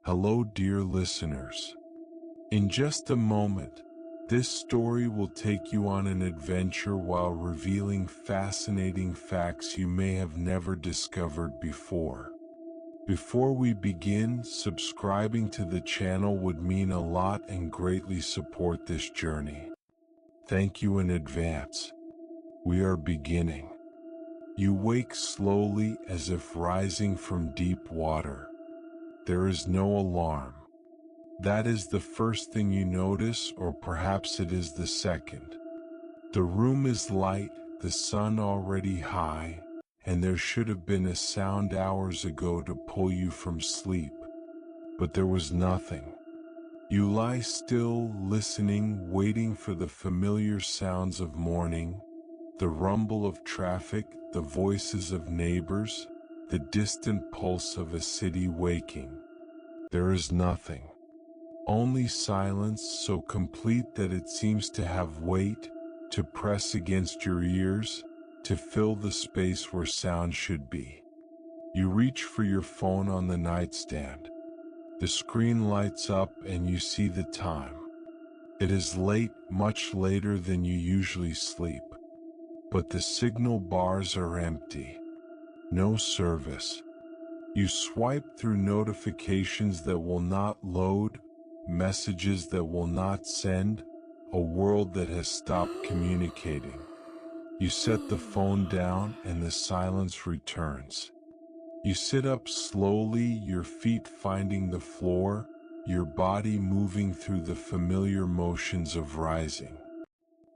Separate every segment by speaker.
Speaker 1: Hello, dear listeners. In just a moment, this story will take you on an adventure while revealing fascinating facts you may have never discovered before. Before we begin, subscribing to the channel would mean a lot and greatly support this journey. Thank you in advance. We are beginning. You wake slowly as if rising from deep water. There is no alarm. That is the first thing you notice, or perhaps it is the second. The room is light, the sun already high, and there should have been a sound hours ago to pull you from sleep. But there was nothing. You lie still, listening, waiting for the familiar sounds of morning, the rumble of traffic, the voices of neighbors, the distant pulse of a city waking. There is nothing. Only silence, so complete that it seems to have weight, to press against your ears, to fill the space where sound should be. You reach for your phone on the nightstand. The screen lights up and you see the time. It is late, much later than you usually sleep. But the signal bars are empty. No service. You swipe through notifications that will not load, messages that will not send, a world that has stopped communicating. You set the phone down and the silence returns. You sit up slowly, your feet finding the floor, your body moving through the familiar motions of rising.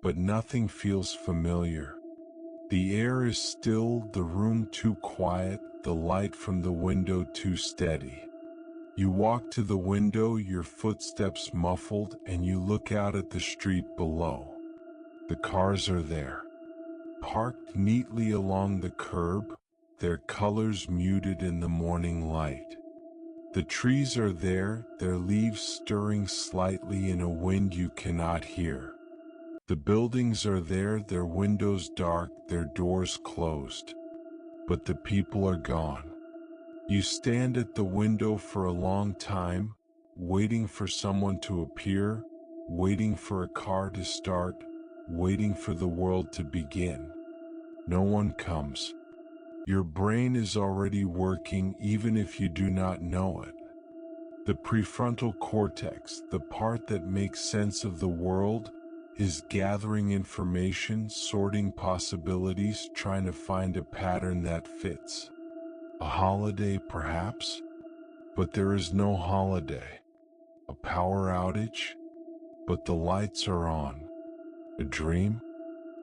Speaker 1: But nothing feels familiar. The air is still, the room too quiet, the light from the window too steady. You walk to the window, your footsteps muffled, and you look out at the street below. The cars are there, parked neatly along the curb, their colors muted in the morning light. The trees are there, their leaves stirring slightly in a wind you cannot hear. The buildings are there, their windows dark, their doors closed. But the people are gone. You stand at the window for a long time, waiting for someone to appear, waiting for a car to start, waiting for the world to begin. No one comes. Your brain is already working even if you do not know it. The prefrontal cortex, the part that makes sense of the world, is gathering information, sorting possibilities, trying to find a pattern that fits. A holiday, perhaps? But there is no holiday. A power outage? But the lights are on. A dream?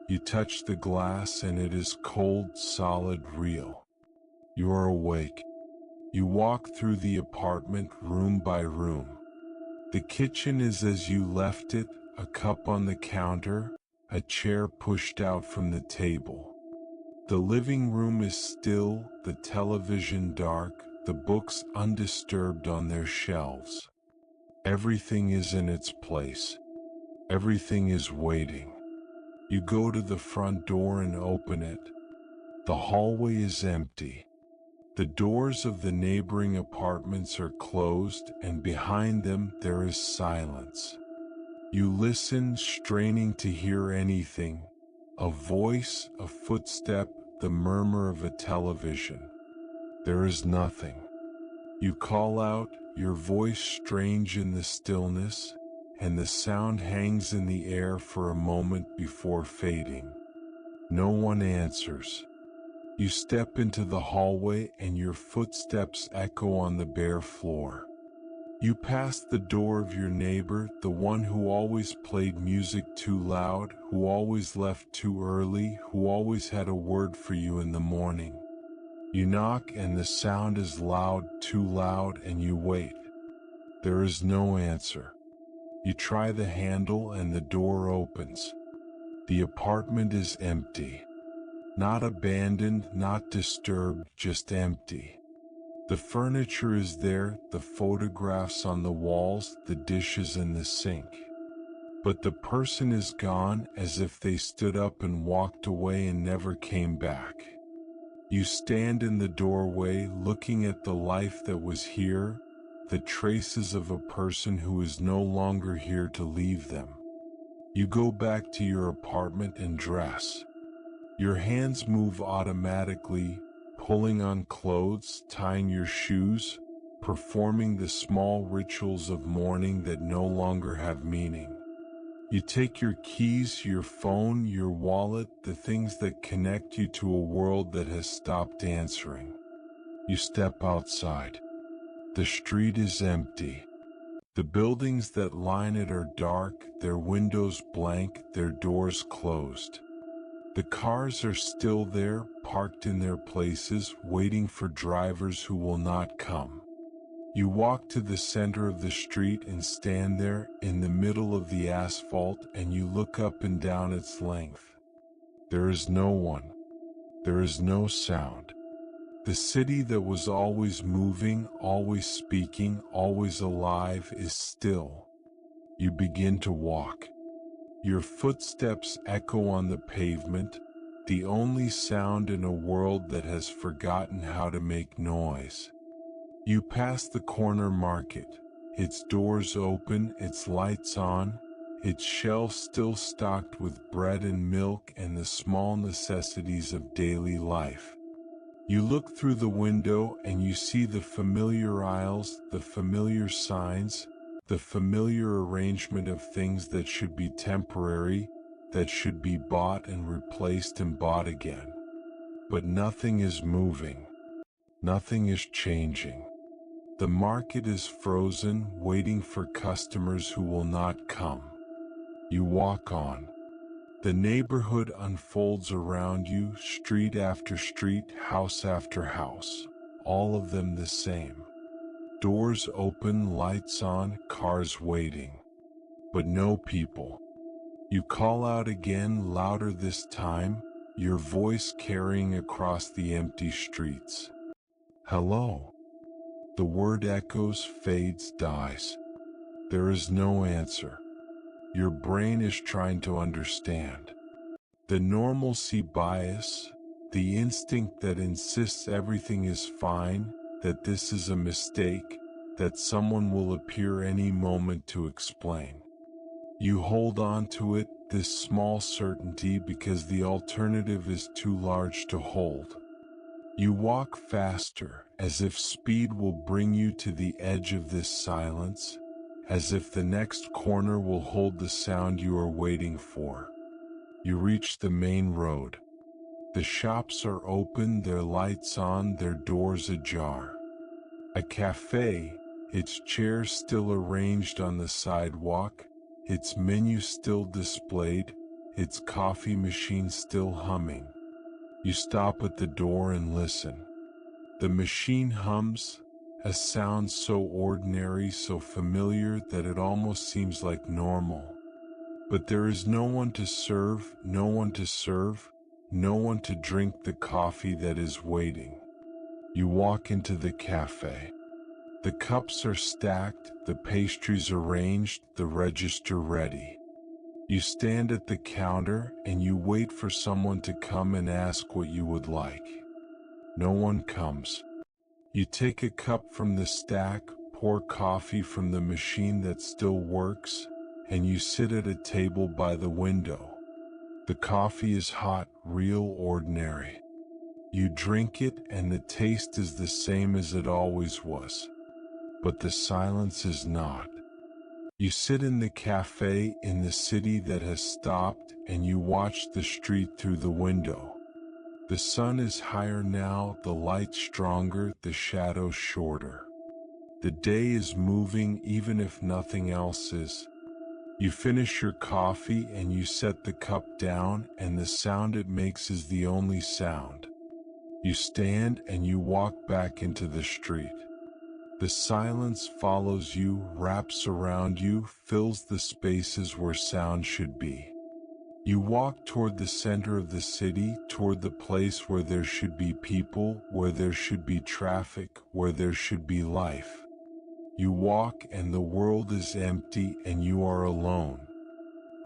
Speaker 1: You touch the glass and it is cold, solid, real. You are awake. You walk through the apartment room by room. The kitchen is as you left it, a cup on the counter, a chair pushed out from the table. The living room is still, the television dark, the books undisturbed on their shelves. Everything is in its place. Everything is waiting. You go to the front door and open it. The hallway is empty. The doors of the neighboring apartments are closed, and behind them there is silence. You listen, straining to hear anything. A voice, a footstep, the murmur of a television. There is nothing. You call out, your voice strange in the stillness, and the sound hangs in the air for a moment before fading. No one answers. You step into the hallway and your footsteps echo on the bare floor. You pass the door of your neighbor, the one who always played music too loud, who always left too early, who always had a word for you in the morning. You knock and the sound is loud, too loud, and you wait. There is no answer. You try the handle and the door opens. The apartment is empty. Not abandoned, not disturbed, just empty. The furniture is there, the photographs on the walls, the dishes in the sink. But the person is gone, as if they stood up and walked away and never came back. You stand in the doorway looking at the life that was here, the traces of a person who is no longer here to leave them. You go back to your apartment and dress. Your hands move automatically, pulling on clothes, tying your shoes, performing the small rituals of mourning that no longer have meaning. You take your keys, your phone, your wallet, the things that connect you to a world that has stopped answering. You step outside. The street is empty. The buildings that line it are dark, their windows blank, their doors closed. The cars are still there, parked in their places, waiting for drivers who will not come. You walk to the center of the street and stand there, in the middle of the asphalt, and you look up and down its length. There is no one. There is no sound. The city that was always moving, always speaking, always alive is still. You begin to walk. Your footsteps echo on the pavement, the only sound in a world that has forgotten how to make noise. You pass the corner market, its doors open, its lights on, its shelves still stocked with bread and milk and the small necessities of daily life. You look through the window and you see the familiar aisles, the familiar signs, the familiar arrangement of things that should be temporary, that should be bought and replaced and bought again. But nothing is moving. Nothing is changing. The market is frozen, waiting for customers who will not come. You walk on. The neighborhood unfolds around you, street after street, house after house, all of them the same. Doors open, lights on, cars waiting. But no people. You call out again, louder this time, your voice carrying across the empty streets. Hello. The word echoes, fades, dies. There is no answer. Your brain is trying to understand. The normalcy bias, the instinct that insists everything is fine, that this is a mistake, that someone will appear any moment to explain. You hold on to it, this small certainty, because the alternative is too large to hold. You walk faster, as if speed will bring you to the edge of this silence, as if the next corner will hold the sound you are waiting for. You reach the main road. The shops are open, their lights on, their doors ajar. A cafe, its chairs still arranged on the sidewalk, its menu still displayed, its coffee machine still humming. You stop at the door and listen. The machine hums, a sound so ordinary, so familiar that it almost seems like normal. But there is no one to serve, no one to serve, no one to drink the coffee that is waiting. You walk into the cafe. The cups are stacked, the pastries arranged, the register ready. You stand at the counter and you wait for someone to come and ask what you would like. No one comes. You take a cup from the stack, pour coffee from the machine that still works, and you sit at a table by the window. The coffee is hot, real, ordinary. You drink it and the taste is the same as it always was. But the silence is not. You sit in the cafe in the city that has stopped and you watch the street through the window. The sun is higher now, the light stronger, the shadows shorter. The day is moving even if nothing else is. You finish your coffee and you set the cup down and the sound it makes is the only sound. You stand and you walk back into the street. The silence follows you, wraps around you, fills the spaces where sound should be. You walk toward the center of the city, toward the place where there should be people, where there should be traffic, where there should be life. You walk and the world is empty and you are alone.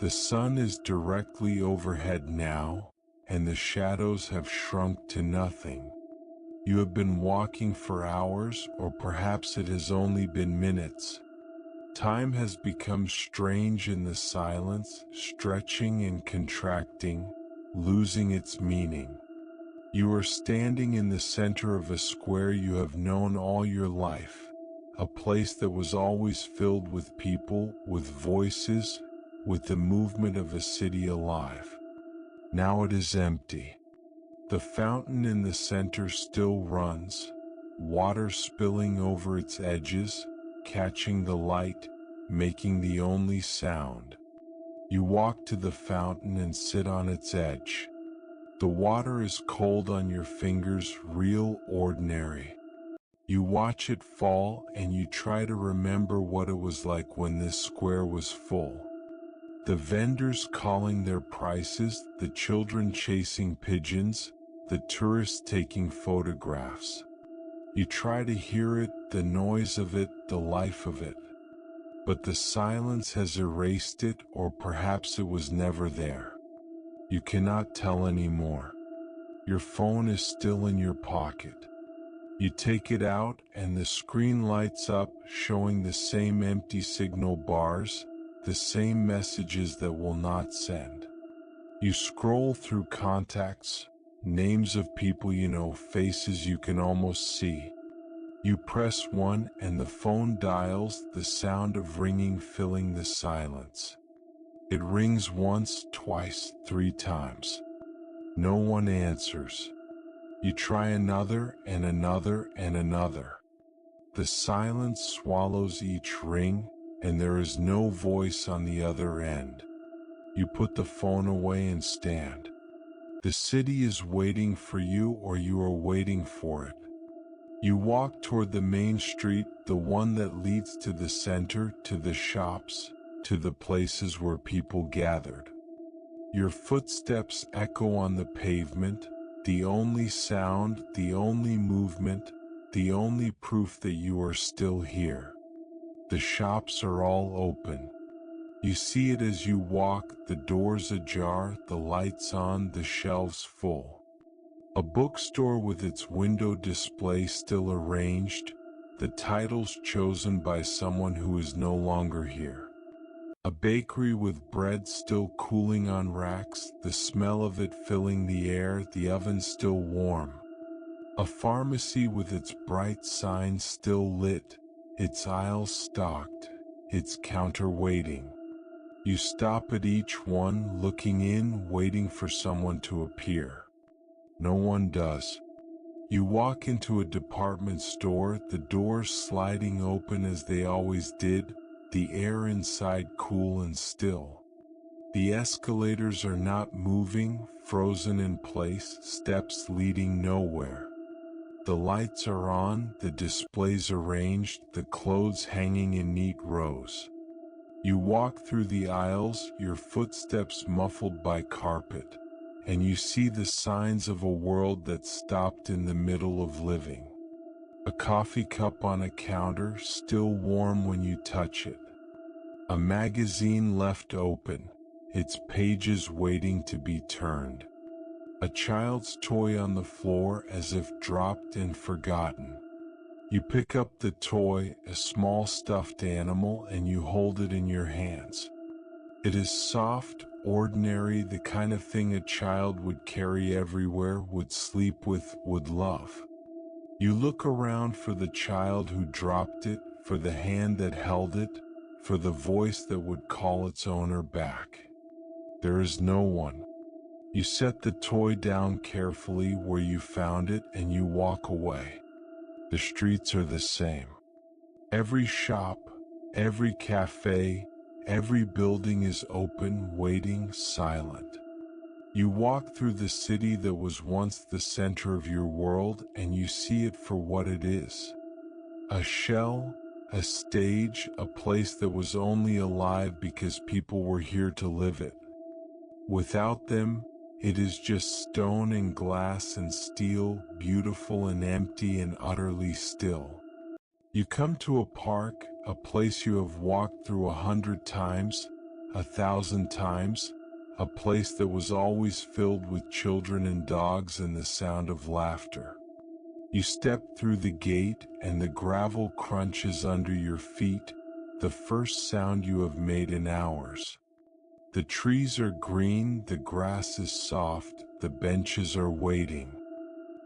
Speaker 1: The sun is directly overhead now, and the shadows have shrunk to nothing. You have been walking for hours, or perhaps it has only been minutes. Time has become strange in the silence, stretching and contracting, losing its meaning. You are standing in the center of a square you have known all your life, a place that was always filled with people, with voices, with the movement of a city alive. Now it is empty. The fountain in the center still runs, water spilling over its edges, catching the light, making the only sound. You walk to the fountain and sit on its edge. The water is cold on your fingers, real, ordinary. You watch it fall and you try to remember what it was like when this square was full. The vendors calling their prices, the children chasing pigeons, the tourists taking photographs. You try to hear it, the noise of it, the life of it. But the silence has erased it, or perhaps it was never there. You cannot tell anymore. Your phone is still in your pocket. You take it out and the screen lights up, showing the same empty signal bars, the same messages that will not send. You scroll through contacts, names of people you know, faces you can almost see. You press one and the phone dials, the sound of ringing filling the silence. It rings once, twice, 3 times. No one answers. You try another and another and another. The silence swallows each ring, and there is no voice on the other end. You put the phone away and stand. The city is waiting for you, or you are waiting for it. You walk toward the main street, the one that leads to the center, to the shops, to the places where people gathered. Your footsteps echo on the pavement, the only sound, the only movement, the only proof that you are still here. The shops are all open. You see it as you walk, the doors ajar, the lights on, the shelves full. A bookstore with its window display still arranged, the titles chosen by someone who is no longer here. A bakery with bread still cooling on racks, the smell of it filling the air, the oven still warm. A pharmacy with its bright sign still lit, its aisles stocked, its counter waiting. You stop at each one, looking in, waiting for someone to appear. No one does. You walk into a department store, the doors sliding open as they always did, the air inside cool and still. The escalators are not moving, frozen in place, steps leading nowhere. The lights are on, the displays arranged, the clothes hanging in neat rows. You walk through the aisles, your footsteps muffled by carpet, and you see the signs of a world that stopped in the middle of living. A coffee cup on a counter, still warm when you touch it. A magazine left open, its pages waiting to be turned. A child's toy on the floor as if dropped and forgotten. You pick up the toy, a small stuffed animal, and you hold it in your hands. It is soft, ordinary, the kind of thing a child would carry everywhere, would sleep with, would love. You look around for the child who dropped it, for the hand that held it, for the voice that would call its owner back. There is no one. You set the toy down carefully where you found it and you walk away. The streets are the same. Every shop, every cafe, every building is open, waiting, silent. You walk through the city that was once the center of your world and you see it for what it is. A shell, a stage, a place that was only alive because people were here to live it. Without them, it is just stone and glass and steel, beautiful and empty and utterly still. You come to a park, a place you have walked through 100 times, 1,000 times, a place that was always filled with children and dogs and the sound of laughter. You step through the gate and the gravel crunches under your feet, the first sound you have made in hours. The trees are green, the grass is soft, the benches are waiting.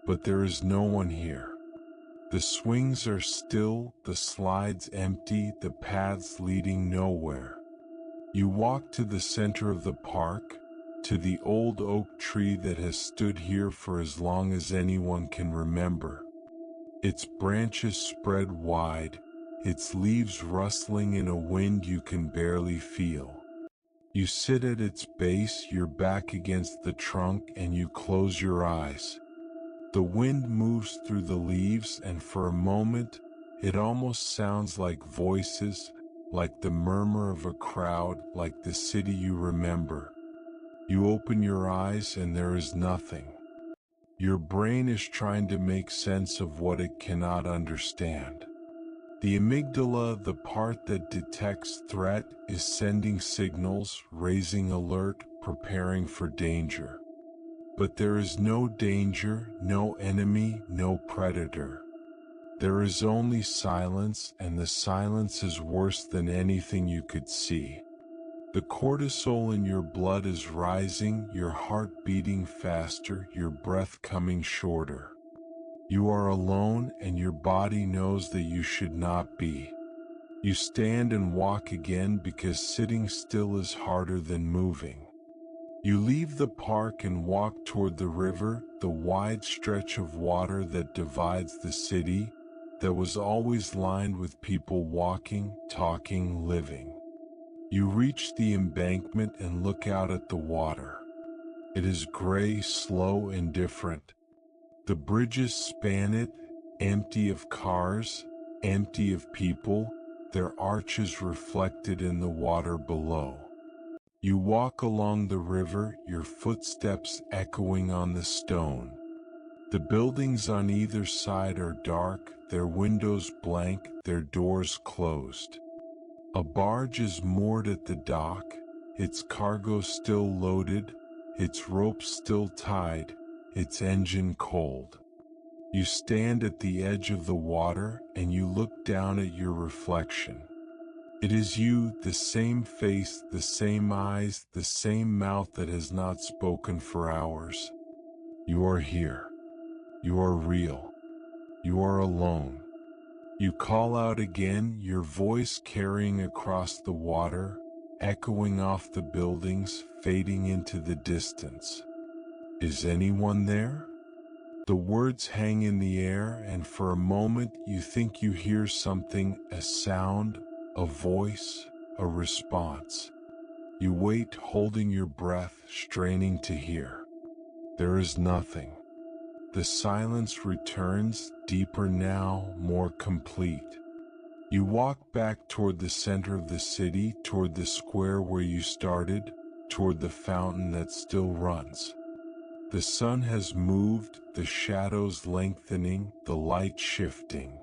Speaker 1: But there is no one here. The swings are still, the slides empty, the paths leading nowhere. You walk to the center of the park, to the old oak tree that has stood here for as long as anyone can remember. Its branches spread wide, its leaves rustling in a wind you can barely feel. You sit at its base, your back against the trunk, and you close your eyes. The wind moves through the leaves, and for a moment, it almost sounds like voices, like the murmur of a crowd, like the city you remember. You open your eyes and there is nothing. Your brain is trying to make sense of what it cannot understand. The amygdala, the part that detects threat, is sending signals, raising alert, preparing for danger. But there is no danger, no enemy, no predator. There is only silence, and the silence is worse than anything you could see. The cortisol in your blood is rising, your heart beating faster, your breath coming shorter. You are alone, and your body knows that you should not be. You stand and walk again because sitting still is harder than moving. You leave the park and walk toward the river, the wide stretch of water that divides the city, that was always lined with people walking, talking, living. You reach the embankment and look out at the water. It is gray, slow, and different. The bridges span it, empty of cars, empty of people, their arches reflected in the water below. You walk along the river, your footsteps echoing on the stone. The buildings on either side are dark, their windows blank, their doors closed. A barge is moored at the dock, its cargo still loaded, its ropes still tied, its engine cold. You stand at the edge of the water and you look down at your reflection. It is you, the same face, the same eyes, the same mouth that has not spoken for hours. You are here. You are real. You are alone. You call out again, your voice carrying across the water, echoing off the buildings, fading into the distance. Is anyone there? The words hang in the air, and for a moment you think you hear something, a sound, a voice, a response. You wait, holding your breath, straining to hear. There is nothing. The silence returns, deeper now, more complete. You walk back toward the center of the city, toward the square where you started, toward the fountain that still runs. The sun has moved, the shadows lengthening, the light shifting.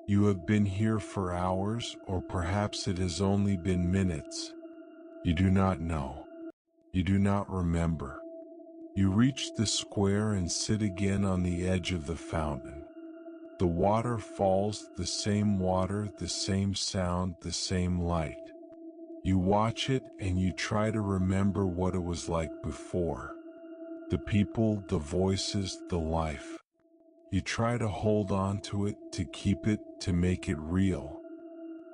Speaker 1: You have been here for hours, or perhaps it has only been minutes. You do not know. You do not remember. You reach the square and sit again on the edge of the fountain. The water falls, the same water, the same sound, the same light. You watch it and you try to remember what it was like before. The people, the voices, the life. You try to hold on to it, to keep it, to make it real.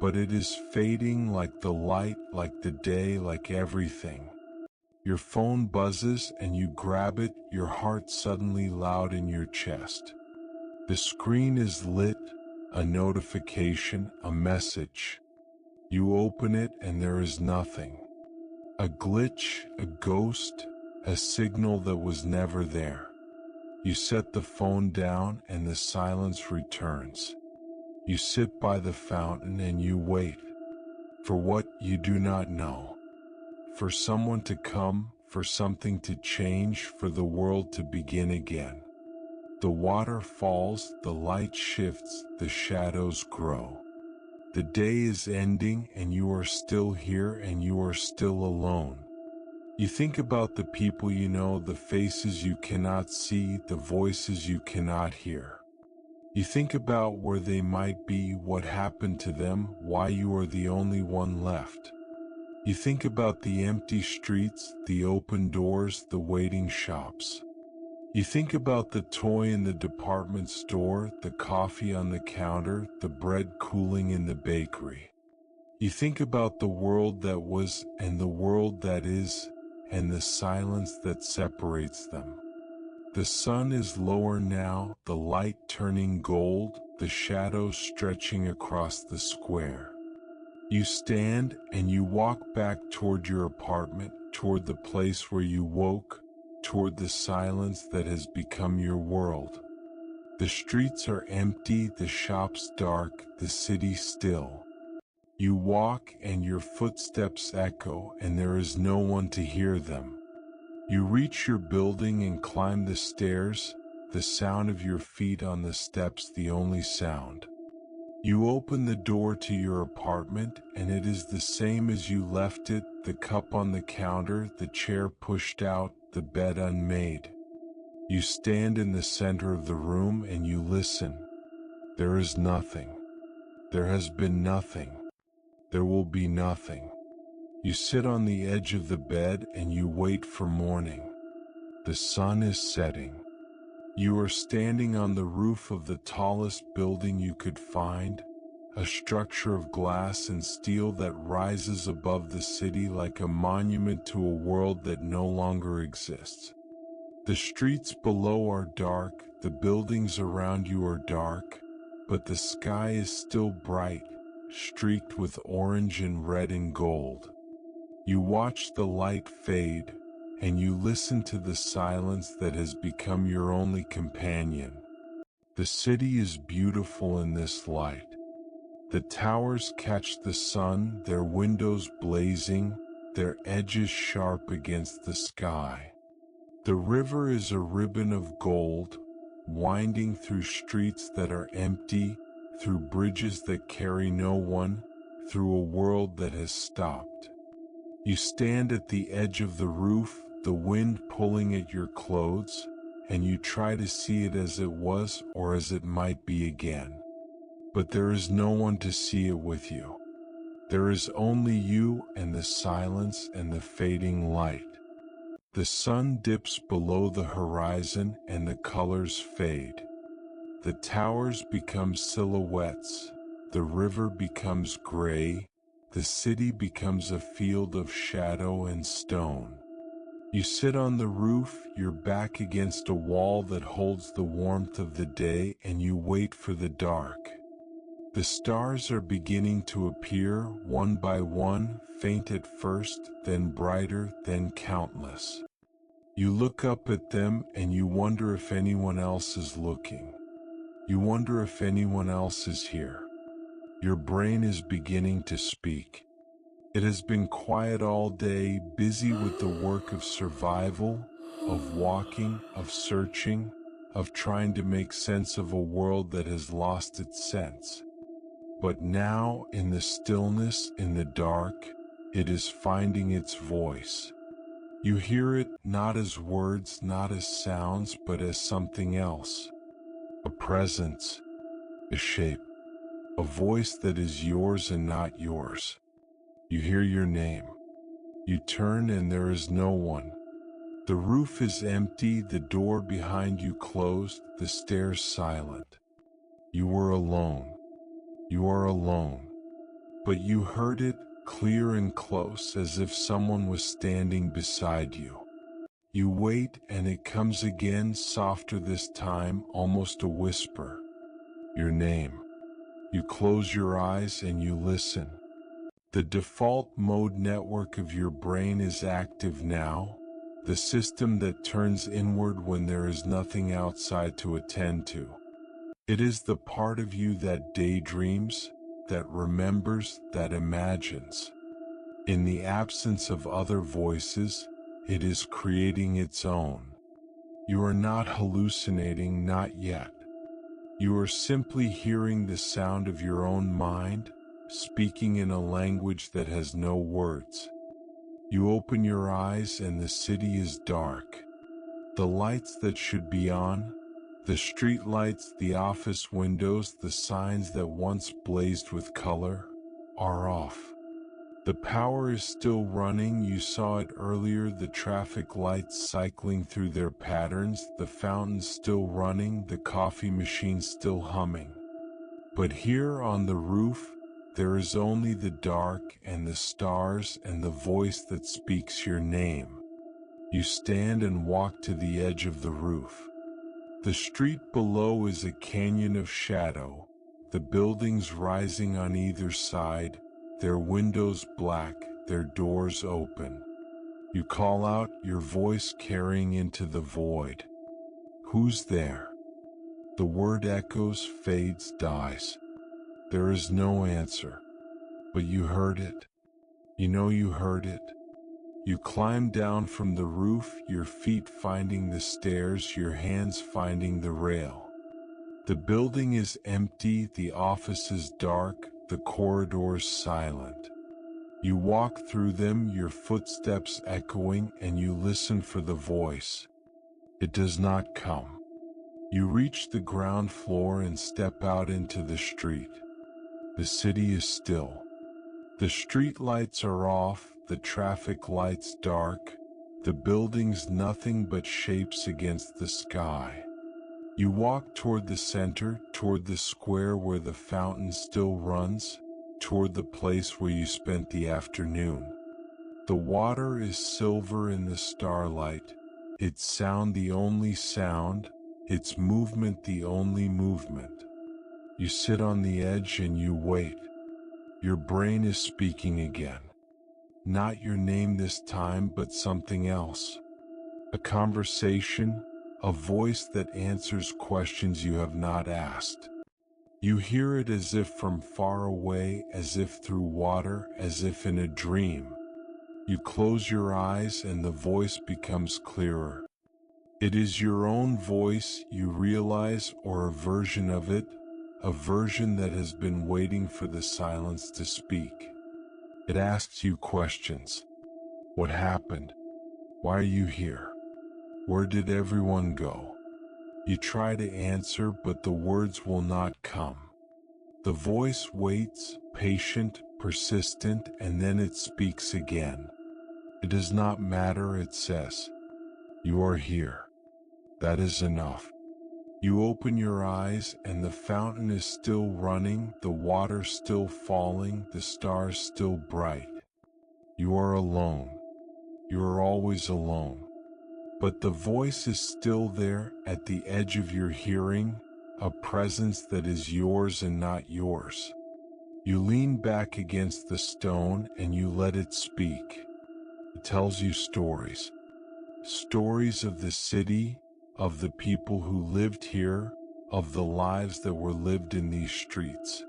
Speaker 1: But it is fading, like the light, like the day, like everything. Your phone buzzes and you grab it, your heart suddenly loud in your chest. The screen is lit, a notification, a message. You open it and there is nothing. A glitch, a ghost, a signal that was never there. You set the phone down and the silence returns. You sit by the fountain and you wait. For what you do not know. For someone to come, for something to change, for the world to begin again. The water falls, the light shifts, the shadows grow. The day is ending and you are still here and you are still alone. You think about the people you know, the faces you cannot see, the voices you cannot hear. You think about where they might be, what happened to them, why you are the only one left. You think about the empty streets, the open doors, the waiting shops. You think about the toy in the department store, the coffee on the counter, the bread cooling in the bakery. You think about the world that was and the world that is, and the silence that separates them. The sun is lower now, the light turning gold, the shadows stretching across the square. You stand and you walk back toward your apartment, toward the place where you woke, toward the silence that has become your world. The streets are empty, the shops dark, the city still. You walk and your footsteps echo and there is no one to hear them. You reach your building and climb the stairs, the sound of your feet on the steps the only sound. You open the door to your apartment and it is the same as you left it, the cup on the counter, the chair pushed out, the bed unmade. You stand in the center of the room and you listen. There is nothing. There has been nothing. There will be nothing. You sit on the edge of the bed and you wait for morning. The sun is setting. You are standing on the roof of the tallest building you could find, a structure of glass and steel that rises above the city like a monument to a world that no longer exists. The streets below are dark, the buildings around you are dark, but the sky is still bright, streaked with orange and red and gold. You watch the light fade, and you listen to the silence that has become your only companion. The city is beautiful in this light. The towers catch the sun, their windows blazing, their edges sharp against the sky. The river is a ribbon of gold, winding through streets that are empty, through bridges that carry no one, through a world that has stopped. You stand at the edge of the roof, the wind pulling at your clothes, and you try to see it as it was or as it might be again. But there is no one to see it with you. There is only you and the silence and the fading light. The sun dips below the horizon and the colors fade. The towers become silhouettes, the river becomes gray, the city becomes a field of shadow and stone. You sit on the roof, your back against a wall that holds the warmth of the day, and you wait for the dark. The stars are beginning to appear, one by one, faint at first, then brighter, then countless. You look up at them and you wonder if anyone else is looking. You wonder if anyone else is here. Your brain is beginning to speak. It has been quiet all day, busy with the work of survival, of walking, of searching, of trying to make sense of a world that has lost its sense. But now, in the stillness, in the dark, it is finding its voice. You hear it not as words, not as sounds, but as something else. A presence, a shape, a voice that is yours and not yours. You hear your name. You turn and there is no one. The roof is empty, the door behind you closed, the stairs silent. You were alone. You are alone. But you heard it, clear and close, as if someone was standing beside you. You wait and it comes again, softer this time, almost a whisper. Your name. You close your eyes and you listen. The default mode network of your brain is active now, the system that turns inward when there is nothing outside to attend to. It is the part of you that daydreams, that remembers, that imagines. In the absence of other voices, it is creating its own. You are not hallucinating, not yet. You are simply hearing the sound of your own mind, speaking in a language that has no words. You open your eyes and the city is dark. The lights that should be on, The street lights, the office windows, the signs that once blazed with color, are off. The power is still running. You saw it earlier, the traffic lights cycling through their patterns, the fountains still running, the coffee machine still humming. But here on the roof, there is only the dark and the stars and the voice that speaks your name. You stand and walk to the edge of the roof. The street below is a canyon of shadow, the buildings rising on either side, their windows black, their doors open. You call out, your voice carrying into the void. Who's there? The word echoes, fades, dies. There is no answer. But you heard it. You know you heard it. You climb down from the roof, your feet finding the stairs, your hands finding the rail. The building is empty, the office is dark, the corridors silent. You walk through them, your footsteps echoing, and you listen for the voice. It does not come. You reach the ground floor and step out into the street. The city is still. The street lights are off, the traffic lights dark, the buildings nothing but shapes against the sky. You walk toward the center, toward the square where the fountain still runs, toward the place where you spent the afternoon. The water is silver in the starlight, its sound the only sound, its movement the only movement. You sit on the edge and you wait. Your brain is speaking again. Not your name this time, but something else. A conversation, a voice that answers questions you have not asked. You hear it as if from far away, as if through water, as if in a dream. You close your eyes and the voice becomes clearer. It is your own voice, you realize, or a version of it, a version that has been waiting for the silence to speak. It asks you questions. What happened? Why are you here? Where did everyone go? You try to answer, but the words will not come. The voice waits, patient, persistent, and then it speaks again. It does not matter, it says. You are here. That is enough. You open your eyes and the fountain is still running, the water still falling, the stars still bright. You are alone. You are always alone. But the voice is still there, at the edge of your hearing, a presence that is yours and not yours. You lean back against the stone and you let it speak. It tells you stories. Stories of the city, of the people who lived here, of the lives that were lived in these streets.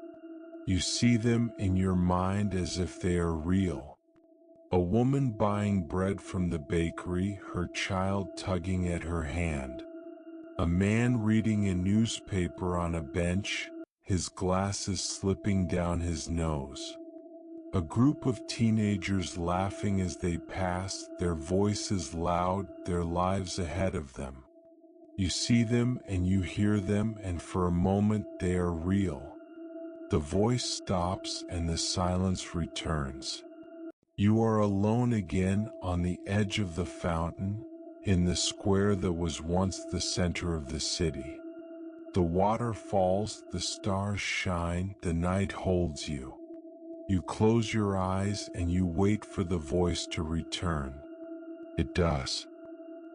Speaker 1: You see them in your mind as if they are real. A woman buying bread from the bakery, her child tugging at her hand. A man reading a newspaper on a bench, his glasses slipping down his nose. A group of teenagers laughing as they pass, their voices loud, their lives ahead of them. You see them and you hear them, and for a moment they are real. The voice stops and the silence returns. You are alone again on the edge of the fountain, in the square that was once the center of the city. The water falls, the stars shine, the night holds you. You close your eyes and you wait for the voice to return. It does.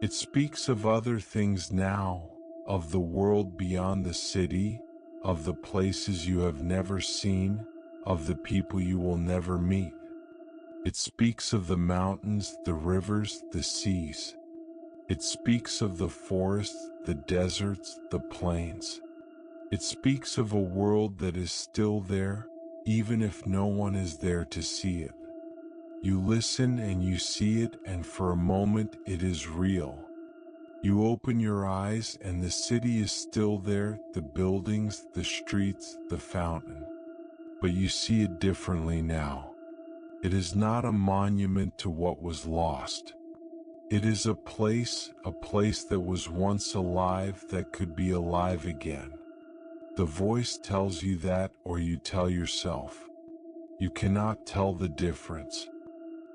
Speaker 1: It speaks of other things now, of the world beyond the city, of the places you have never seen, of the people you will never meet. It speaks of the mountains, the rivers, the seas. It speaks of the forests, the deserts, the plains. It speaks of a world that is still there, even if no one is there to see it. You listen and you see it, and for a moment it is real. You open your eyes and the city is still there, the buildings, the streets, the fountain. But you see it differently now. It is not a monument to what was lost. It is a place that was once alive that could be alive again. The voice tells you that, or you tell yourself. You cannot tell the difference.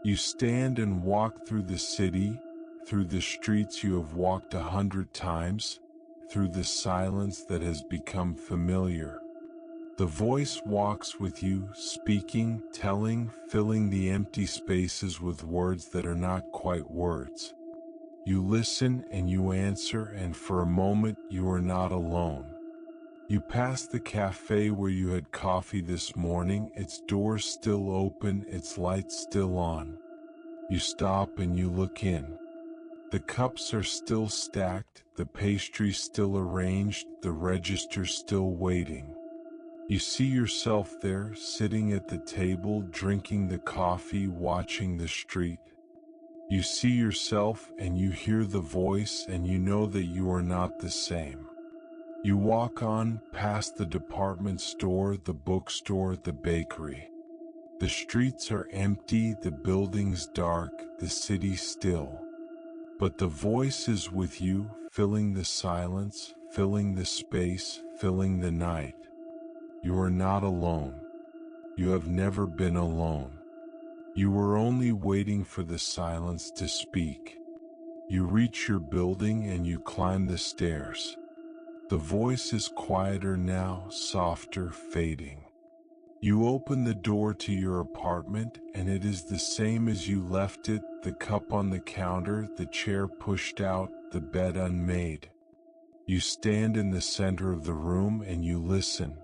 Speaker 1: You stand and walk through the city, through the streets you have walked 100 times, through the silence that has become familiar. The voice walks with you, speaking, telling, filling the empty spaces with words that are not quite words. You listen and you answer, and for a moment you are not alone. You pass the cafe where you had coffee this morning, its doors still open, its lights still on. You stop and you look in. The cups are still stacked, the pastry still arranged, the register still waiting. You see yourself there, sitting at the table, drinking the coffee, watching the street. You see yourself and you hear the voice, and you know that you are not the same. You walk on, past the department store, the bookstore, the bakery. The streets are empty, the buildings dark, the city still. But the voice is with you, filling the silence, filling the space, filling the night. You are not alone. You have never been alone. You were only waiting for the silence to speak. You reach your building and you climb the stairs. The voice is quieter now, softer, fading. You open the door to your apartment, and it is the same as you left it, the cup on the counter, the chair pushed out, the bed unmade. You stand in the center of the room and you listen.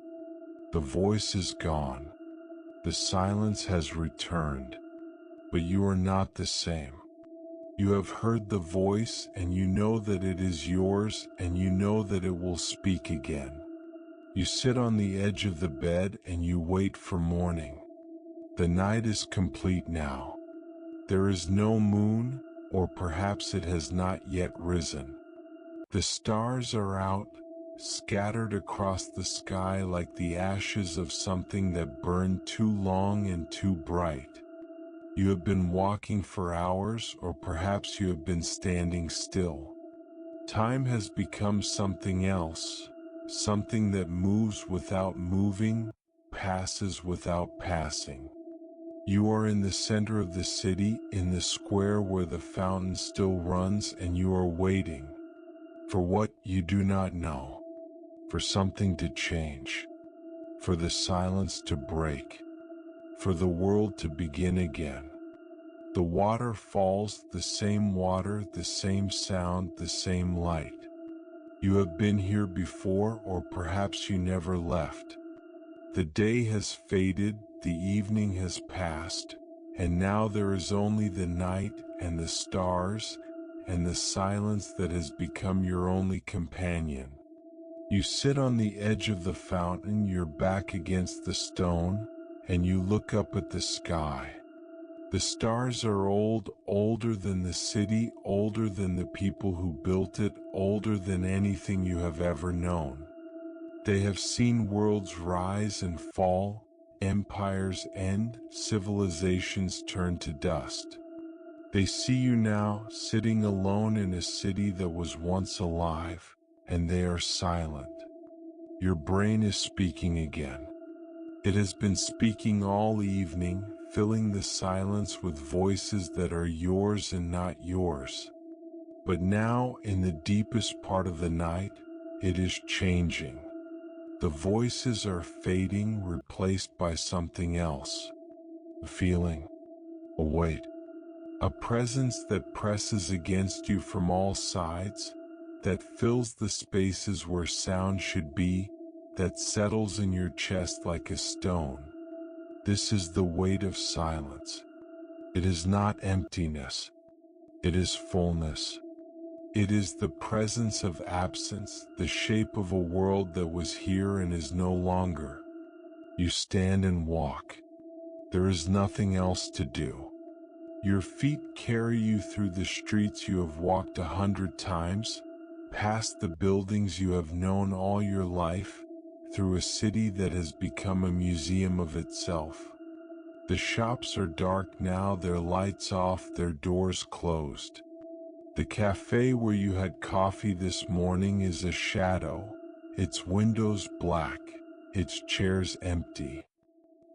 Speaker 1: The voice is gone. The silence has returned. But you are not the same. You have heard the voice, and you know that it is yours, and you know that it will speak again. You sit on the edge of the bed and you wait for morning. The night is complete now. There is no moon, or perhaps it has not yet risen. The stars are out, scattered across the sky like the ashes of something that burned too long and too bright. You have been walking for hours, or perhaps you have been standing still. Time has become something else, something that moves without moving, passes without passing. You are in the center of the city, in the square where the fountain still runs, and you are waiting. For what, you do not know. For something to change. For the silence to break. For the world to begin again. The water falls, the same water, the same sound, the same light. You have been here before, or perhaps you never left. The day has faded, the evening has passed, and now there is only the night and the stars and the silence that has become your only companion. You sit on the edge of the fountain, your back against the stone, and you look up at the sky. The stars are old, older than the city, older than the people who built it, older than anything you have ever known. They have seen worlds rise and fall, empires end, civilizations turn to dust. They see you now, sitting alone in a city that was once alive, and they are silent. Your brain is speaking again. It has been speaking all evening, filling the silence with voices that are yours and not yours. But now, in the deepest part of the night, it is changing. The voices are fading, replaced by something else. A feeling, a weight, a presence that presses against you from all sides, that fills the spaces where sound should be, that settles in your chest like a stone. This is the weight of silence. It is not emptiness. It is fullness. It is the presence of absence, the shape of a world that was here and is no longer. You stand and walk. There is nothing else to do. Your feet carry you through the streets you have walked 100 times, past the buildings you have known all your life, through a city that has become a museum of itself. The shops are dark now, their lights off, their doors closed. The cafe where you had coffee this morning is a shadow, its windows black, its chairs empty.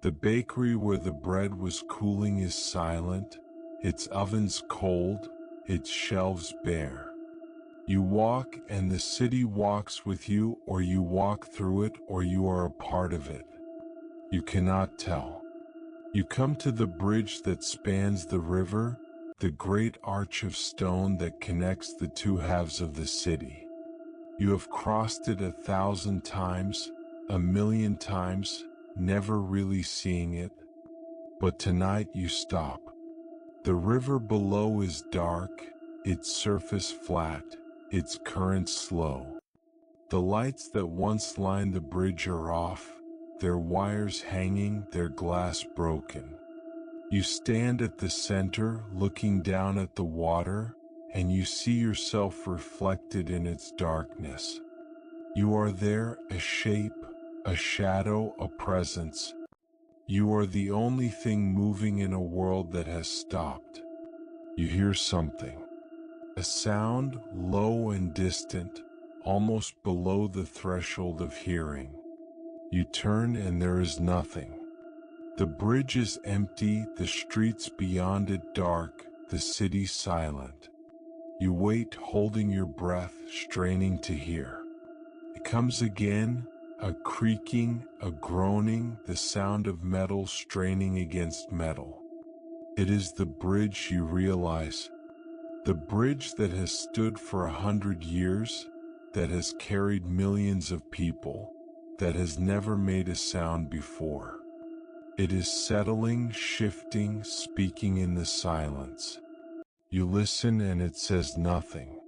Speaker 1: The bakery where the bread was cooling is silent, its ovens cold, its shelves bare. You walk and the city walks with you, or you walk through it, or you are a part of it. You cannot tell. You come to the bridge that spans the river, the great arch of stone that connects the two halves of the city. You have crossed it 1,000 times, 1,000,000 times, never really seeing it. But tonight you stop. The river below is dark, its surface flat, its current slow. The lights that once lined the bridge are off, their wires hanging, their glass broken. You stand at the center, looking down at the water, and you see yourself reflected in its darkness. You are there, a shape, a shadow, a presence. You are the only thing moving in a world that has stopped. You hear something. A sound, low and distant, almost below the threshold of hearing. You turn and there is nothing. The bridge is empty, the streets beyond it dark, the city silent. You wait, holding your breath, straining to hear. It comes again, a creaking, a groaning, the sound of metal straining against metal. It is the bridge, you realize. The bridge that has stood for 100 years, that has carried millions of people, that has never made a sound before. It is settling, shifting, speaking in the silence. You listen and it says nothing.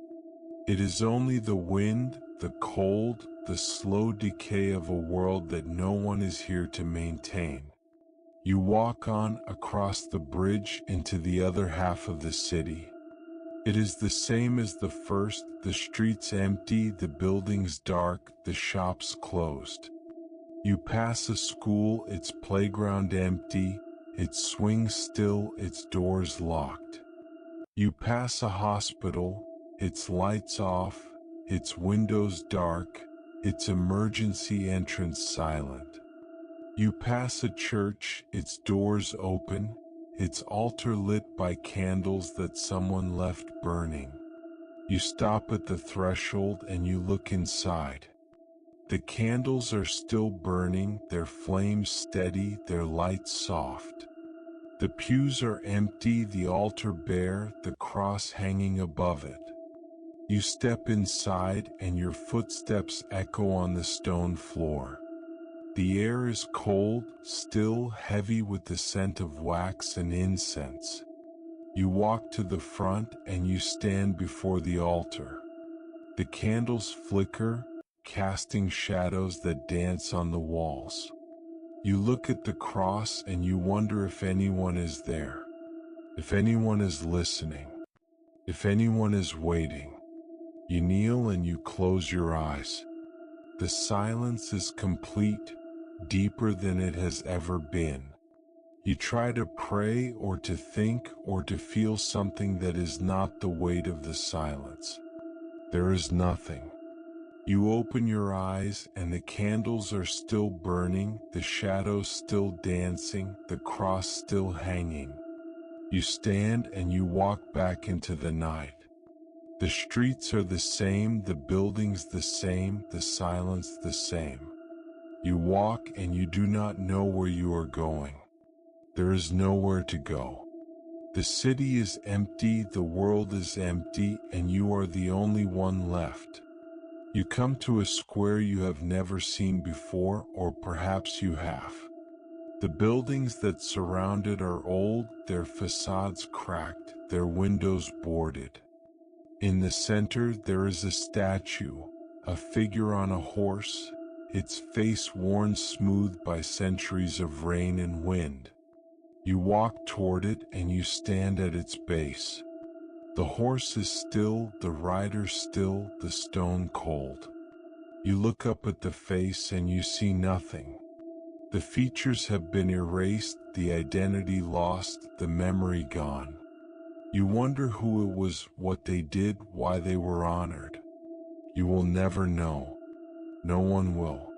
Speaker 1: It is only the wind, the cold, the slow decay of a world that no one is here to maintain. You walk on across the bridge into the other half of the city. It is the same as the first, the streets empty, the buildings dark, the shops closed. You pass a school, its playground empty, its swings still, its doors locked. You pass a hospital, its lights off, its windows dark, its emergency entrance silent. You pass a church, its doors open, its altar lit by candles that someone left burning. You stop at the threshold and you look inside. The candles are still burning, their flames steady, their lights soft. The pews are empty, the altar bare, the cross hanging above it. You step inside and your footsteps echo on the stone floor. The air is cold, still, heavy with the scent of wax and incense. You walk to the front and you stand before the altar. The candles flicker, casting shadows that dance on the walls. You look at the cross and you wonder if anyone is there, if anyone is listening, if anyone is waiting. You kneel and you close your eyes. The silence is complete, deeper than it has ever been. You try to pray or to think or to feel something that is not the weight of the silence. There is nothing. You open your eyes and the candles are still burning, the shadows still dancing, the cross still hanging. You stand and you walk back into the night. The streets are the same, the buildings the same, the silence the same. You walk and you do not know where you are going. There is nowhere to go. The city is empty, the world is empty, and you are the only one left. You come to a square you have never seen before, or perhaps you have. The buildings that surround it are old, their facades cracked, their windows boarded. In the center there is a statue, a figure on a horse, its face worn smooth by centuries of rain and wind. You walk toward it and you stand at its base. The horse is still, the rider still, the stone cold. You look up at the face and you see nothing. The features have been erased, the identity lost, the memory gone. You wonder who it was, what they did, why they were honored. You will never know. No one will.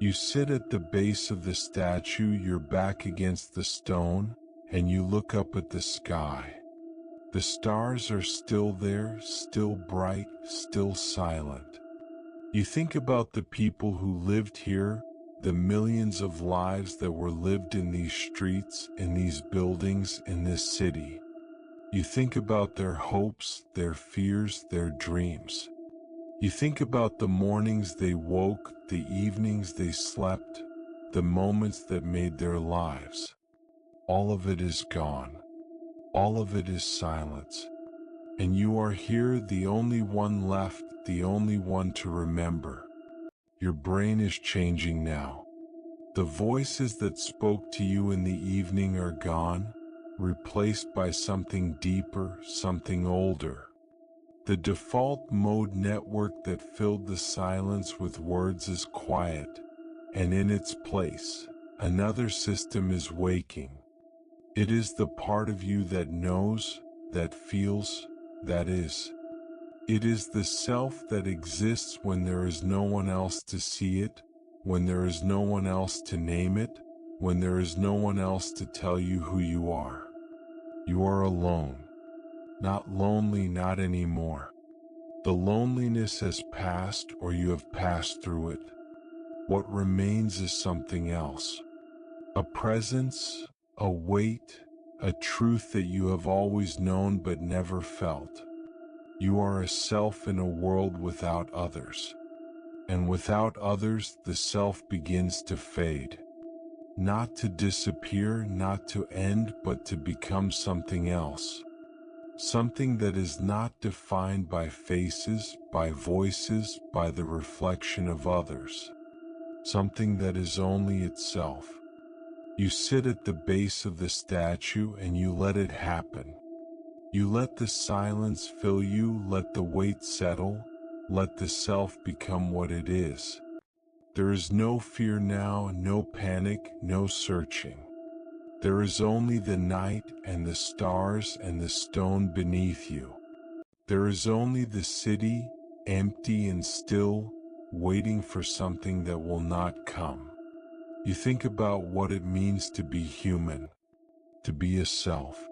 Speaker 1: You sit at the base of the statue, your back against the stone, and you look up at the sky. The stars are still there, still bright, still silent. You think about the people who lived here, the millions of lives that were lived in these streets, in these buildings, in this city. You think about their hopes, their fears, their dreams. You think about the mornings they woke, the evenings they slept, the moments that made their lives. All of it is gone. All of it is silence. And you are here, the only one left, the only one to remember. Your brain is changing now. The voices that spoke to you in the evening are gone, replaced by something deeper, something older. The default mode network that filled the silence with words is quiet, and in its place, another system is waking. It is the part of you that knows, that feels, that is. It is the self that exists when there is no one else to see it, when there is no one else to name it, when there is no one else to tell you who you are. You are alone. Not lonely, not anymore. The loneliness has passed, or you have passed through it. What remains is something else. A presence, a weight, a truth that you have always known but never felt. You are a self in a world without others. And without others, the self begins to fade. Not to disappear, not to end, but to become something else. Something that is not defined by faces, by voices, by the reflection of others. Something that is only itself. You sit at the base of the statue and you let it happen. You let the silence fill you, let the weight settle, let the self become what it is. There is no fear now, no panic, no searching. There is only the night and the stars and the stone beneath you. There is only the city, empty and still, waiting for something that will not come. You think about what it means to be human, to be a self.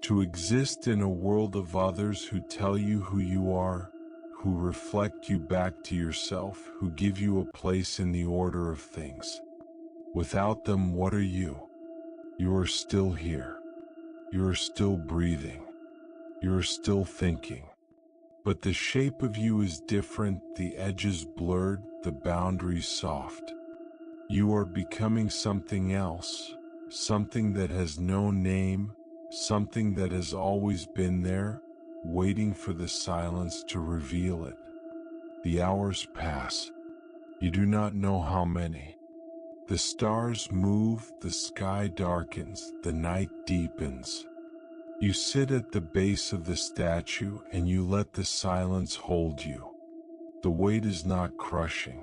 Speaker 1: To exist in a world of others who tell you who you are, who reflect you back to yourself, who give you a place in the order of things. Without them, what are you? You are still here. You are still breathing. You are still thinking. But the shape of you is different, the edges blurred, the boundaries soft. You are becoming something else, something that has no name, something that has always been there, waiting for the silence to reveal it. The hours pass. You do not know how many. The stars move, the sky darkens, the night deepens. You sit at the base of the statue and you let the silence hold you. The weight is not crushing.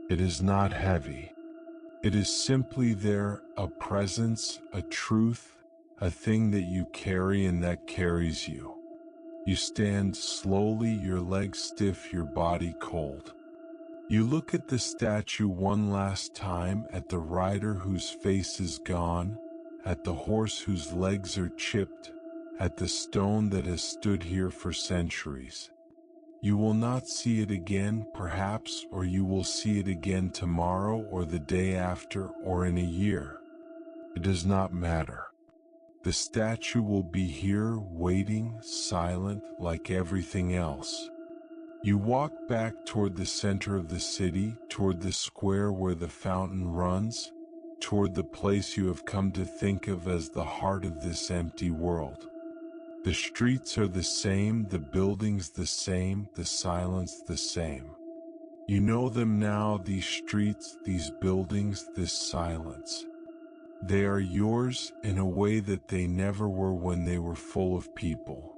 Speaker 1: It is not heavy. It is simply there, a presence, a truth, a thing that you carry and that carries you. You stand slowly, your legs stiff, your body cold. You look at the statue one last time, at the rider whose face is gone, at the horse whose legs are chipped, at the stone that has stood here for centuries. You will not see it again, perhaps, or you will see it again tomorrow or the day after or in a year. It does not matter. The statue will be here, waiting, silent, like everything else. You walk back toward the center of the city, toward the square where the fountain runs, toward the place you have come to think of as the heart of this empty world. The streets are the same, the buildings the same, the silence the same. You know them now, these streets, these buildings, this silence. They are yours in a way that they never were when they were full of people.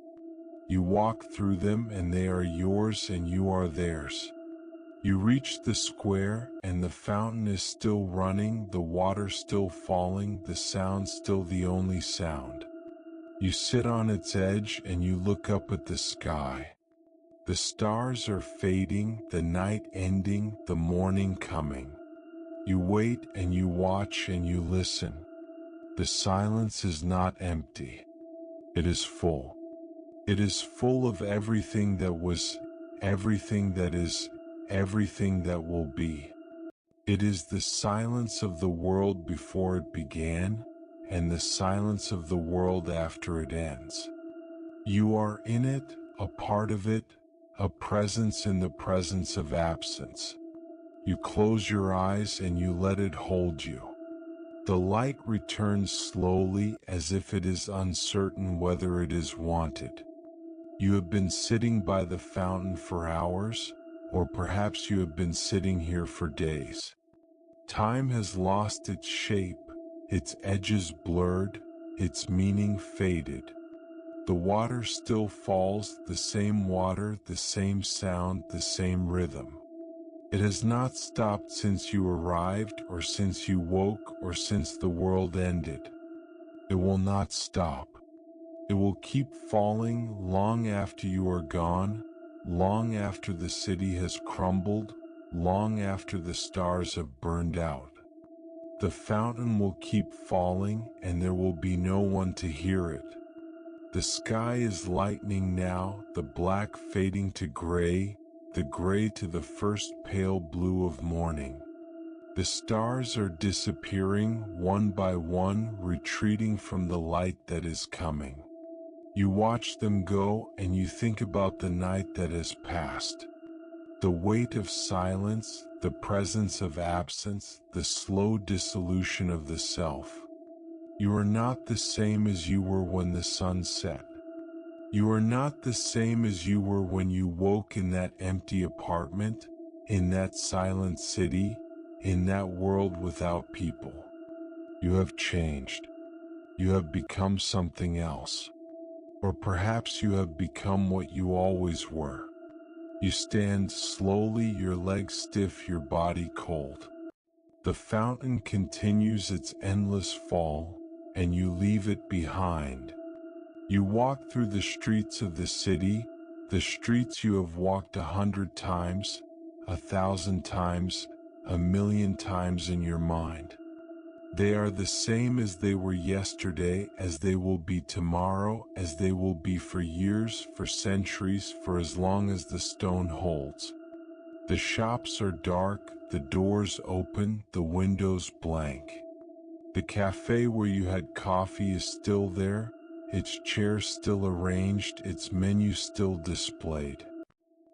Speaker 1: You walk through them and they are yours and you are theirs. You reach the square and the fountain is still running, the water still falling, the sound still the only sound. You sit on its edge and you look up at the sky. The stars are fading, the night ending, the morning coming. You wait and you watch and you listen. The silence is not empty. It is full. It is full of everything that was, everything that is, everything that will be. It is the silence of the world before it began, and the silence of the world after it ends. You are in it, a part of it, a presence in the presence of absence. You close your eyes and you let it hold you. The light returns slowly as if it is uncertain whether it is wanted. You have been sitting by the fountain for hours, or perhaps you have been sitting here for days. Time has lost its shape, its edges blurred, its meaning faded. The water still falls, the same water, the same sound, the same rhythm. It has not stopped since you arrived, or since you woke, or since the world ended. It will not stop. It will keep falling long after you are gone, long after the city has crumbled, long after the stars have burned out. The fountain will keep falling, and there will be no one to hear it. The sky is lightening now, the black fading to gray, the gray to the first pale blue of morning. The stars are disappearing one by one, retreating from the light that is coming. You watch them go and you think about the night that has passed. The weight of silence, the presence of absence, the slow dissolution of the self. You are not the same as you were when the sun set. You are not the same as you were when you woke in that empty apartment, in that silent city, in that world without people. You have changed. You have become something else. Or perhaps you have become what you always were. You stand slowly, your legs stiff, your body cold. The fountain continues its endless fall, and you leave it behind. You walk through the streets of the city, the streets you have walked 100 times, 1,000 times, 1,000,000 times in your mind. They are the same as they were yesterday, as they will be tomorrow, as they will be for years, for centuries, for as long as the stone holds. The shops are dark, the doors open, the windows blank. The cafe where you had coffee is still there, its chairs still arranged, its menu still displayed.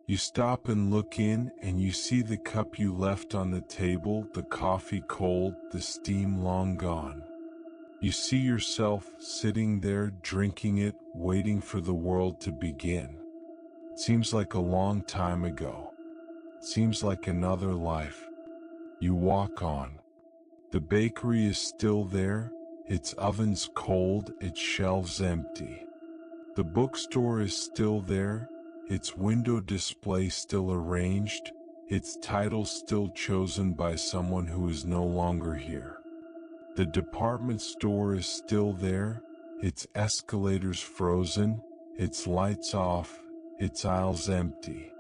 Speaker 1: You stop and look in, and you see the cup you left on the table, the coffee cold, the steam long gone. You see yourself sitting there, drinking it, waiting for the world to begin. It seems like a long time ago. It seems like another life. You walk on. The bakery is still there, its ovens cold, its shelves empty. The bookstore is still there, its window display still arranged, its title still chosen by someone who is no longer here. The department store is still there, its escalators frozen, its lights off, its aisles empty.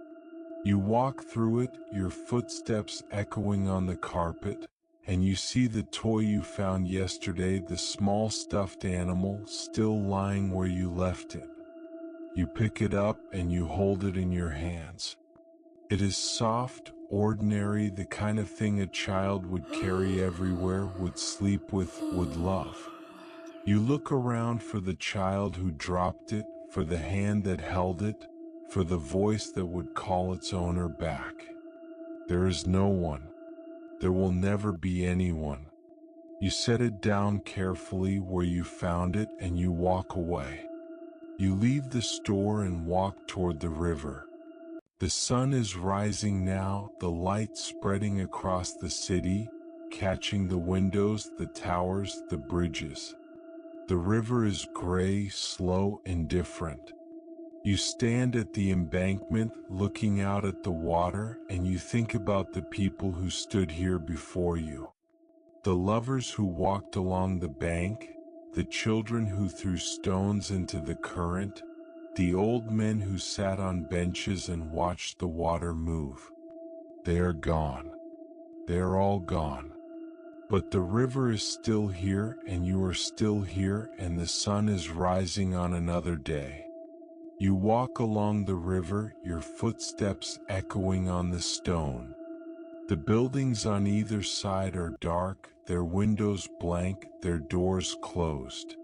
Speaker 1: You walk through it, your footsteps echoing on the carpet, and you see the toy you found yesterday, the small stuffed animal, still lying where you left it. You pick it up and you hold it in your hands. It is soft, ordinary, the kind of thing a child would carry everywhere, would sleep with, would love. You look around for the child who dropped it, for the hand that held it, for the voice that would call its owner back. There is no one. There will never be anyone. You set it down carefully where you found it and you walk away. You leave the store and walk toward the river. The sun is rising now, the light spreading across the city, catching the windows, the towers, the bridges. The river is gray, slow, indifferent. You stand at the embankment, looking out at the water, and you think about the people who stood here before you. The lovers who walked along the bank, the children who threw stones into the current, the old men who sat on benches and watched the water move. They are gone. They are all gone. But the river is still here, and you are still here, and the sun is rising on another day. You walk along the river, your footsteps echoing on the stone. The buildings on either side are dark, their windows blank, their doors closed.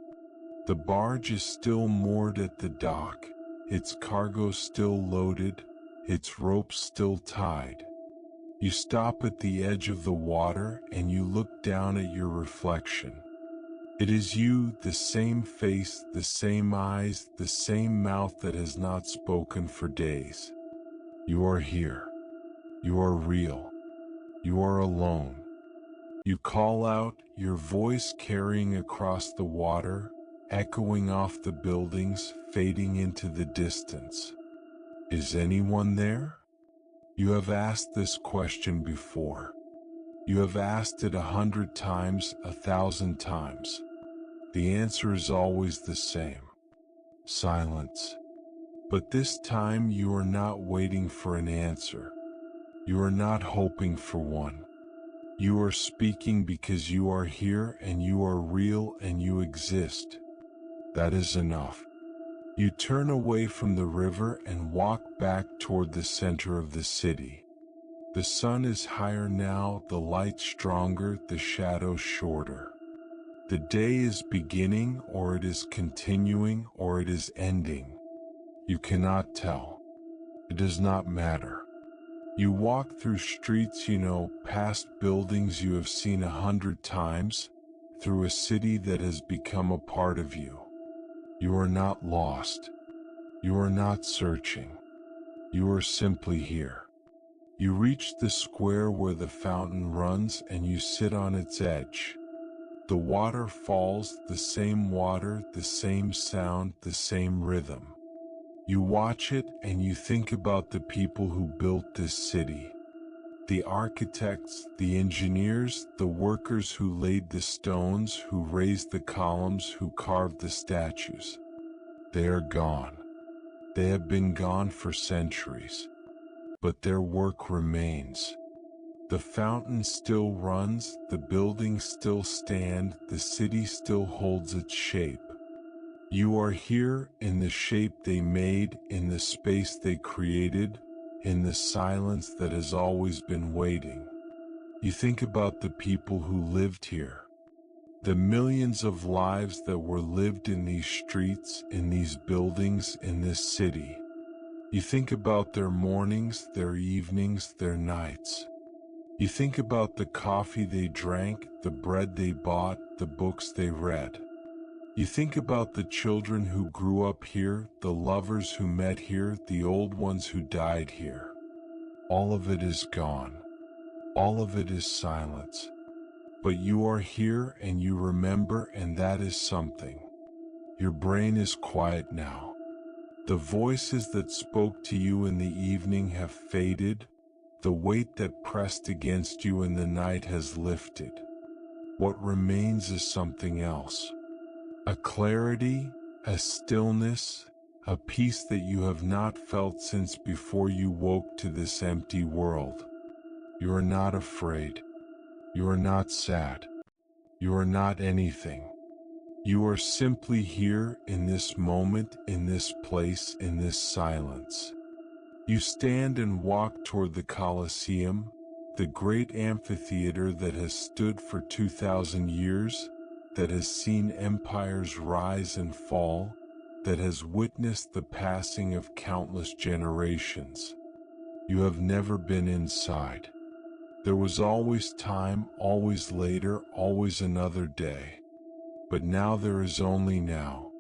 Speaker 1: The barge is still moored at the dock, its cargo still loaded, its ropes still tied. You stop at the edge of the water and you look down at your reflection. It is you, the same face, the same eyes, the same mouth that has not spoken for days. You are here. You are real. You are alone. You call out, your voice carrying across the water, echoing off the buildings, fading into the distance. Is anyone there? You have asked this question before. You have asked it 100 times, 1,000 times. The answer is always the same. Silence. But this time you are not waiting for an answer. You are not hoping for one. You are speaking because you are here and you are real and you exist. That is enough. You turn away from the river and walk back toward the center of the city. The sun is higher now, the light stronger, the shadows shorter. The day is beginning, or it is continuing, or it is ending. You cannot tell. It does not matter. You walk through streets you know, past buildings you have seen 100 times, through a city that has become a part of you. You are not lost. You are not searching. You are simply here. You reach the square where the fountain runs and you sit on its edge. The water falls, the same water, the same sound, the same rhythm. You watch it and you think about the people who built this city. The architects, the engineers, the workers who laid the stones, who raised the columns, who carved the statues. They are gone. They have been gone for centuries. But their work remains. The fountain still runs, the buildings still stand, the city still holds its shape. You are here in the shape they made, in the space they created, in the silence that has always been waiting. You think about the people who lived here. The millions of lives that were lived in these streets, in these buildings, in this city. You think about their mornings, their evenings, their nights. You think about the coffee they drank, the bread they bought, the books they read. You think about the children who grew up here, the lovers who met here, the old ones who died here. All of it is gone. All of it is silence. But you are here and you remember, and that is something. Your brain is quiet now. The voices that spoke to you in the evening have faded. The weight that pressed against you in the night has lifted. What remains is something else. A clarity, a stillness, a peace that you have not felt since before you woke to this empty world. You are not afraid. You are not sad. You are not anything. You are simply here in this moment, in this place, in this silence. You stand and walk toward the Colosseum, the great amphitheater that has stood for 2,000 years, that has seen empires rise and fall, that has witnessed the passing of countless generations. You have never been inside. There was always time, always later, always another day. But now there is only now.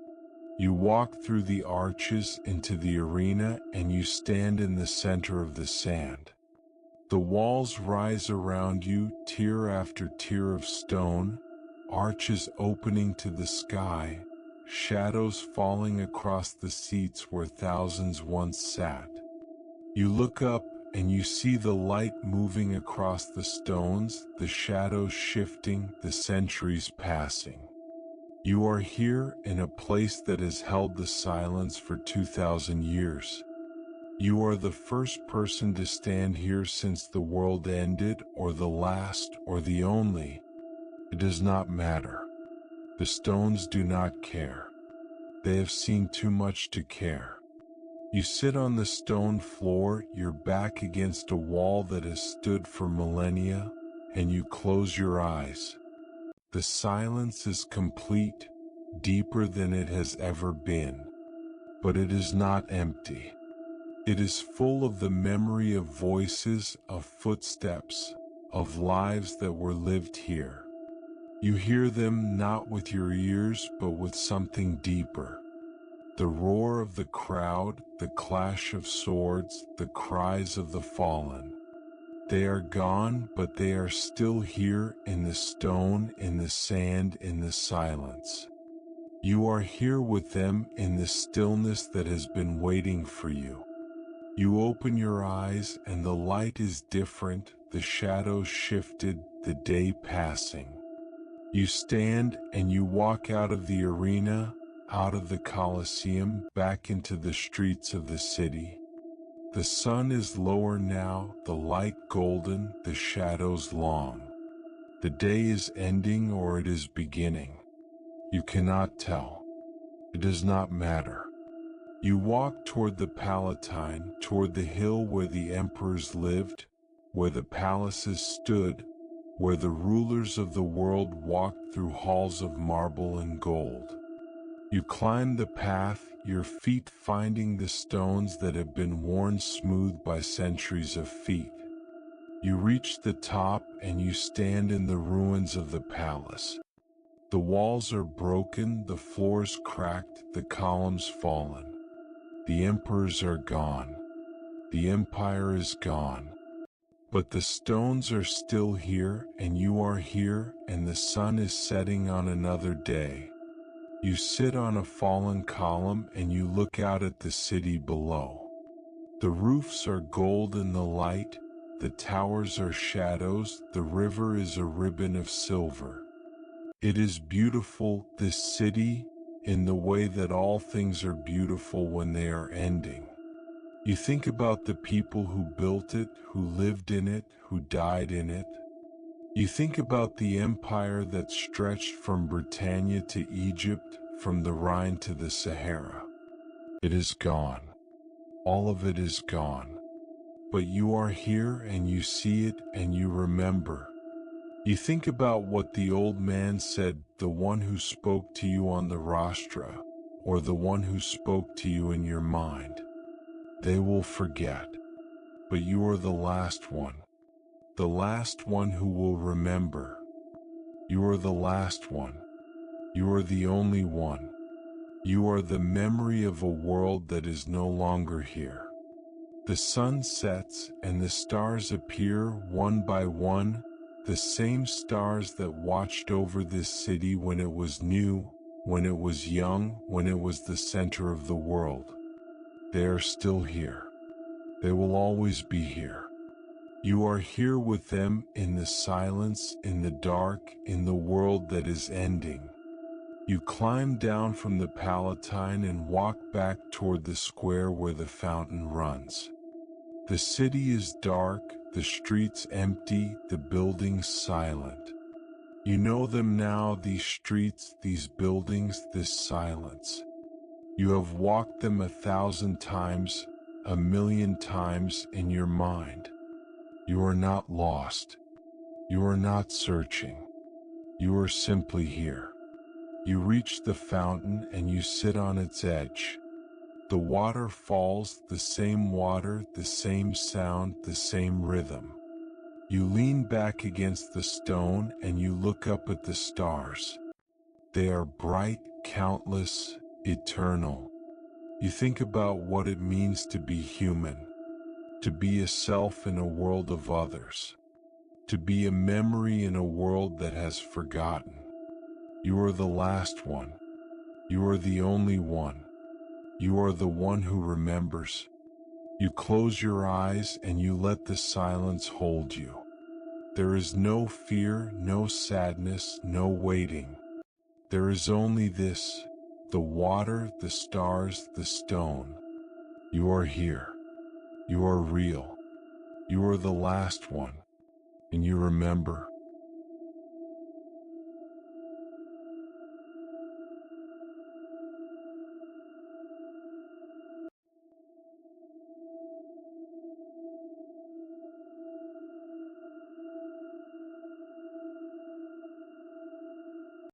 Speaker 1: You walk through the arches into the arena and you stand in the center of the sand. The walls rise around you, tier after tier of stone, arches opening to the sky, shadows falling across the seats where thousands once sat. You look up and you see the light moving across the stones, the shadows shifting, the centuries passing. You are here in a place that has held the silence for 2,000 years. You are the first person to stand here since the world ended, or the last, or the only. It does not matter. The stones do not care. They have seen too much to care. You sit on the stone floor, your back against a wall that has stood for millennia, and you close your eyes. The silence is complete, deeper than it has ever been. But it is not empty. It is full of the memory of voices, of footsteps, of lives that were lived here. You hear them not with your ears, but with something deeper. The roar of the crowd, the clash of swords, the cries of the fallen. They are gone, but they are still here in the stone, in the sand, in the silence. You are here with them in the stillness that has been waiting for you. You open your eyes and the light is different, the shadows shifted, the day passing. You stand and you walk out of the arena, out of the Colosseum, back into the streets of the city. The sun is lower now, the light golden, the shadows long. The day is ending or it is beginning. You cannot tell. It does not matter. You walk toward the Palatine, toward the hill where the emperors lived, where the palaces stood, where the rulers of the world walked through halls of marble and gold. You climb the path, your feet finding the stones that have been worn smooth by centuries of feet. You reach the top and you stand in the ruins of the palace. The walls are broken, the floors cracked, the columns fallen. The emperors are gone. The empire is gone. But the stones are still here, and you are here, and the sun is setting on another day. You sit on a fallen column and you look out at the city below. The roofs are gold in the light, the towers are shadows, the river is a ribbon of silver. It is beautiful, this city, in the way that all things are beautiful when they are ending. You think about the people who built it, who lived in it, who died in it. You think about the empire that stretched from Britannia to Egypt, from the Rhine to the Sahara. It is gone. All of it is gone. But you are here and you see it and you remember. You think about what the old man said, the one who spoke to you on the rostra, or the one who spoke to you in your mind. They will forget. But you are the last one. The last one who will remember. You are the last one. You are the only one. You are the memory of a world that is no longer here. The sun sets and the stars appear one by one, the same stars that watched over this city when it was new, when it was young, when it was the center of the world. They are still here. They will always be here. You are here with them in the silence, in the dark, in the world that is ending. You climb down from the Palatine and walk back toward the square where the fountain runs. The city is dark, the streets empty, the buildings silent. You know them now, these streets, these buildings, this silence. You have walked them 1,000 times, 1,000,000 times in your mind. You are not lost. You are not searching. You are simply here. You reach the fountain and you sit on its edge. The water falls, the same water, the same sound, the same rhythm. You lean back against the stone and you look up at the stars. They are bright, countless, eternal. You think about what it means to be human, to be a self in a world of others, to be a memory in a world that has forgotten. You are the last one. You are the only one. You are the one who remembers. You close your eyes and you let the silence hold you. There is no fear, no sadness, no waiting. There is only this, the water, the stars, the stone. You are here. You are real. You are the last one. And you remember,